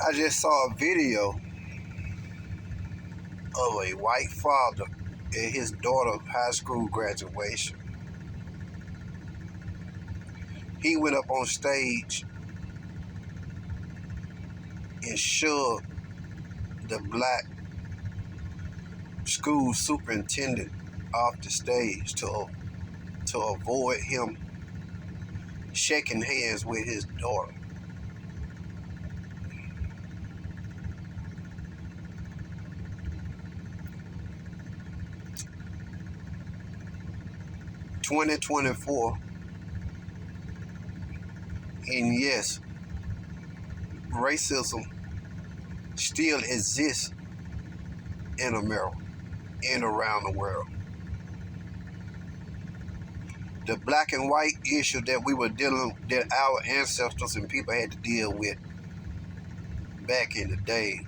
I just saw a video of a white father at his daughter's high school graduation. He went up on stage and shoved the black school superintendent off the stage to avoid him shaking hands with his daughter. (2024) and yes, racism still exists in America and around the world. The black and white issue that our ancestors and people had to deal with back in the day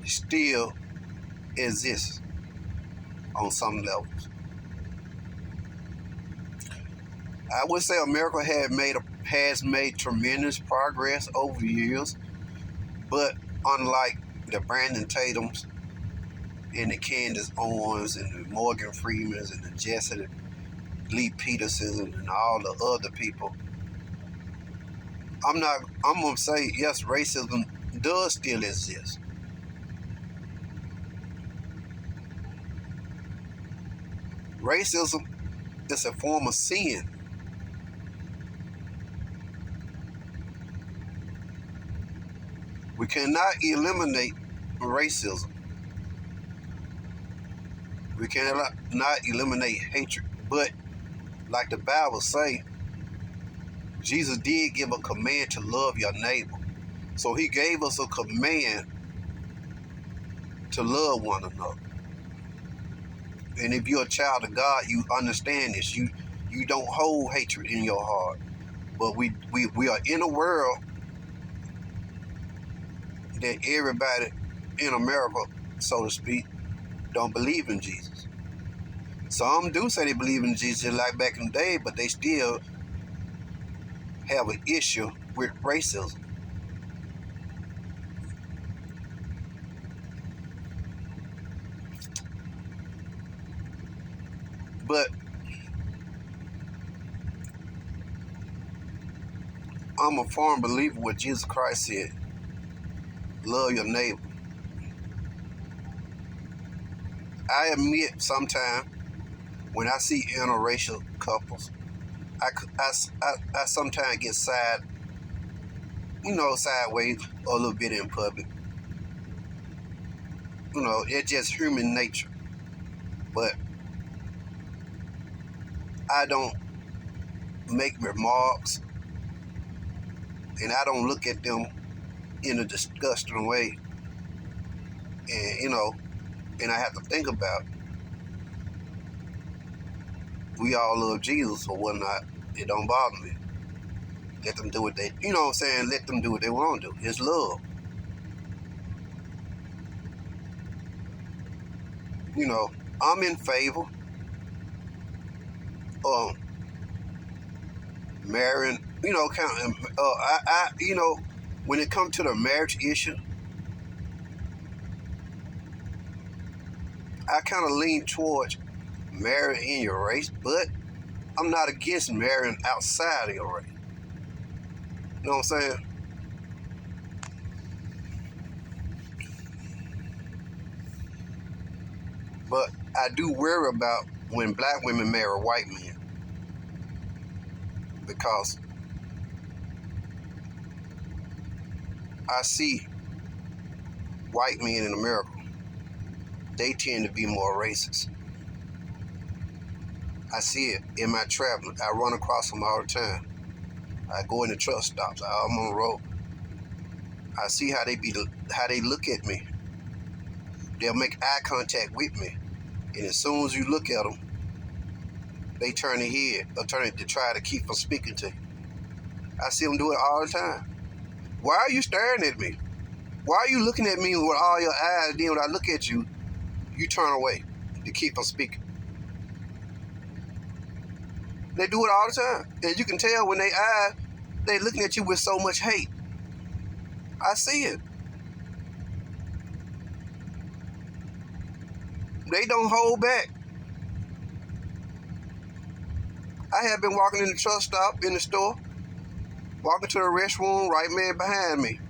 still exists on some levels. I would say America has made tremendous progress over the years, but unlike the Brandon Tatums and the Candace Owens and the Morgan Freemans and the Jesse Lee Petersons and all the other people, I'm gonna say yes, racism does still exist. Racism is a form of sin. We cannot eliminate racism. We cannot eliminate hatred. But like the Bible say, Jesus did give a command to love your neighbor. So he gave us a command to love one another. And if you're a child of God, you understand this. You don't hold hatred in your heart. But we are in a world that everybody in America, so to speak, don't believe in Jesus. Some do say they believe in Jesus like back in the day, but they still have an issue with racism. But I'm a firm believer what Jesus Christ said. Love your neighbor. I admit sometimes when I see interracial couples, I sometimes get sideways a little bit in public. It's just human nature. But I don't make remarks and I don't look at them in a disgusting way. And I have to think about we all love Jesus or whatnot. It don't bother me. Let them do what they, let them do what they want to do. It's love. I'm in favor of marrying, when it comes to the marriage issue, I kind of lean towards marrying in your race, but I'm not against marrying outside of your race. You know what I'm saying? But I do worry about when black women marry white men because I see white men in America, they tend to be more racist. I see it in my traveling. I run across them all the time. I go in the truck stops. I'm on the road. I see how they look at me. They'll make eye contact with me, and as soon as you look at them, they turn their head or turn it to try to keep from speaking to you. I see them do it all the time. Why are you staring at me? Why are you looking at me with all your eyes? Then when I look at you, you turn away to keep from speaking. They do it all the time. And you can tell when they looking at you with so much hate. I see it. They don't hold back. I have been walking in the truck stop in the store, walking to the restroom, right man behind me.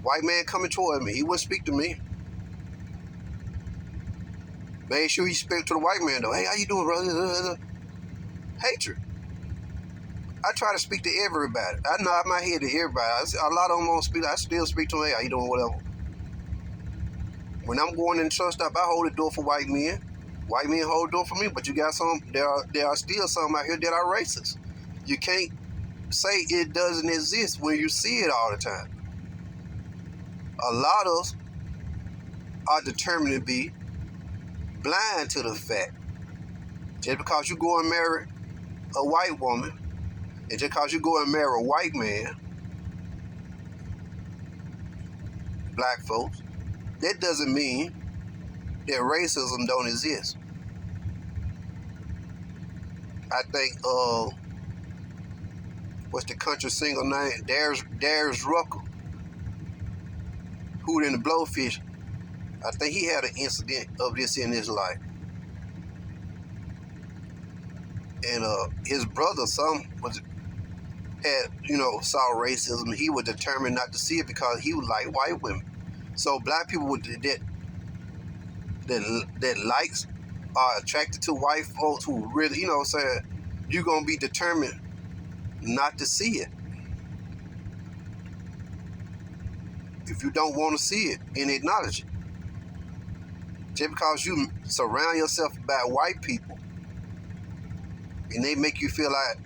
White man coming toward me. He wouldn't speak to me. Made sure he spoke to the white man though. Hey, how you doing, brother? Hatred. I try to speak to everybody. I nod my head to everybody. A lot of them won't speak. I still speak to them. Hey, how you doing? Whatever. When I'm going in the truck stop, I hold the door for white men. White men hold the door for me, but you got some. There are still some out here that are racist. You can't say it doesn't exist when you see it all the time. A lot of us are determined to be blind to the fact. Just because you go and marry a white woman, and just because you go and marry a white man, black folks, that doesn't mean that racism don't exist. I think what's the country singer name? Darius Rucker, who in the Blowfish. I think he had an incident of this in his life. And his brother, saw racism. He was determined not to see it because he was like white women. So black people that likes are attracted to white folks who really, saying you're gonna be determined not to see it. If you don't want to see it and acknowledge it. Just because you surround yourself by white people and they make you feel like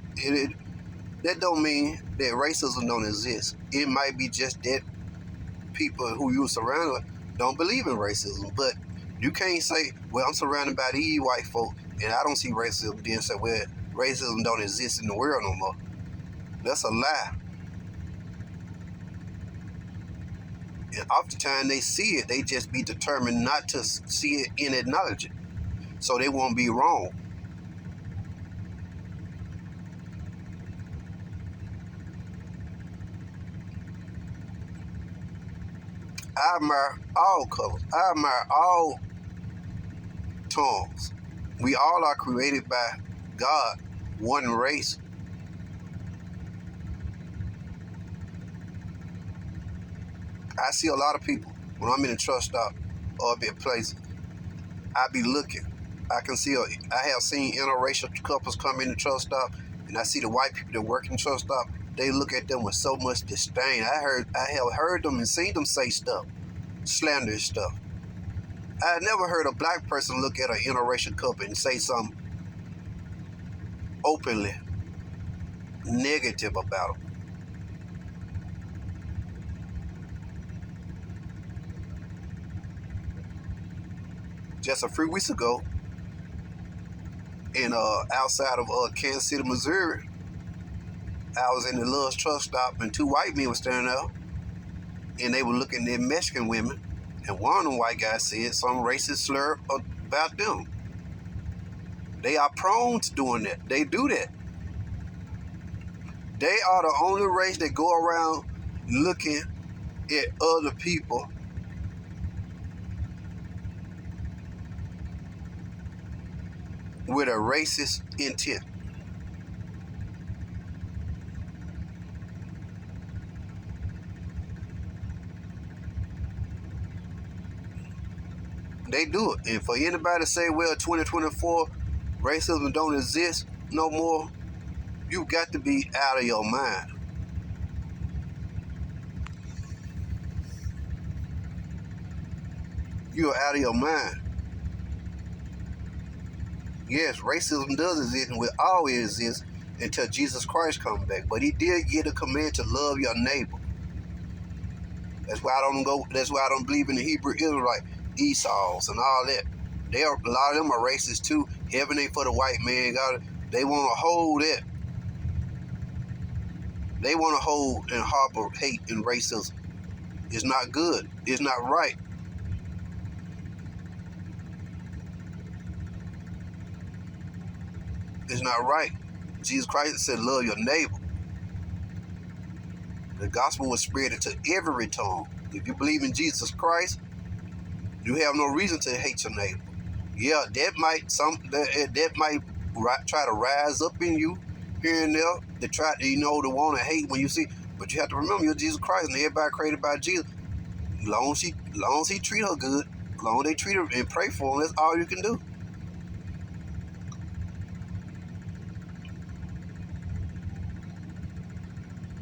that don't mean that racism don't exist. It might be just that people who you surrounded with don't believe in racism. But you can't say, well, I'm surrounded by these white folk and I don't see racism, then say, well, racism don't exist in the world no more. That's a lie. And oftentimes they see it, they just be determined not to see it and acknowledge it. So they won't be wrong. I admire all colors. I admire all tongues. We all are created by God, one race. I see a lot of people when I'm in a truck stop or a place. I be looking. I have seen interracial couples come in the truck stop, and I see the white people that work in the truck stop. They look at them with so much disdain. I have heard them and seen them say stuff, slanderous stuff. I never heard a black person look at an interracial couple and say something openly negative about them. Just a few weeks ago, in outside of Kansas City, Missouri, I was in the little truck stop and two white men were standing there, and they were looking at Mexican women, and one of them white guys said some racist slur about them. They are prone to doing that. They do that. They are the only race that go around looking at other people with a racist intent. They do it. And for anybody to say, well, 2024, racism don't exist no more, you got to be out of your mind. You're out of your mind. Yes, racism does exist and will always exist until Jesus Christ comes back. But he did give a command to love your neighbor. That's why I don't believe in the Hebrew Israelite, Esau's and all that. A lot of them are racist too. Heaven ain't for the white man. They want to hold that. They want to hold and harbor hate and racism. It's not good. It's not right. It's not right. Jesus Christ said, love your neighbor. The gospel was spread into every tongue. If you believe in Jesus Christ, you have no reason to hate your neighbor. Yeah, that might try to rise up in you here and there to try to to want to hate when you see. But you have to remember you're Jesus Christ and everybody created by Jesus. Long as he treat her good, long as they treat her and pray for her, that's all you can do.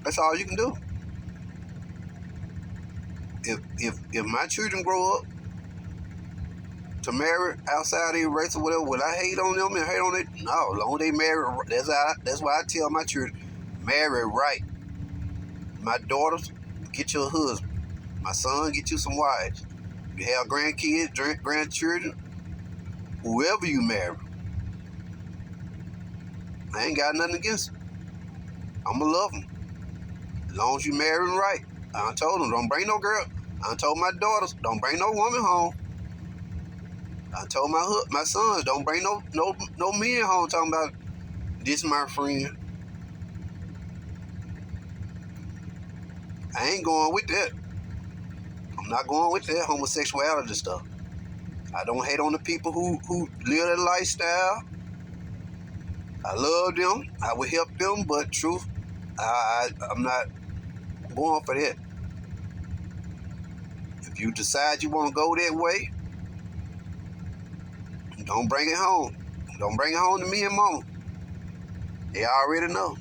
That's all you can do. If my children grow up to marry outside their race or whatever, will I hate on them and hate on it? No, long as they marry, that's why I tell my children, marry right. My daughters, get you a husband. My son, get you some wives. You have grandkids, grandchildren, whoever you marry, I ain't got nothing against them. I'ma love them. As long as you marry them right. I told them, don't bring no girl. I told my daughters, don't bring no woman home. I told my sons, don't bring no men home talking about this my friend. I ain't going with that. I'm not going with that homosexuality stuff. I don't hate on the people who live that lifestyle. I love them. I would help them, but truth, I'm not going for that. If you decide you want to go that way, don't bring it home. Don't bring it home to me and mama. They already know.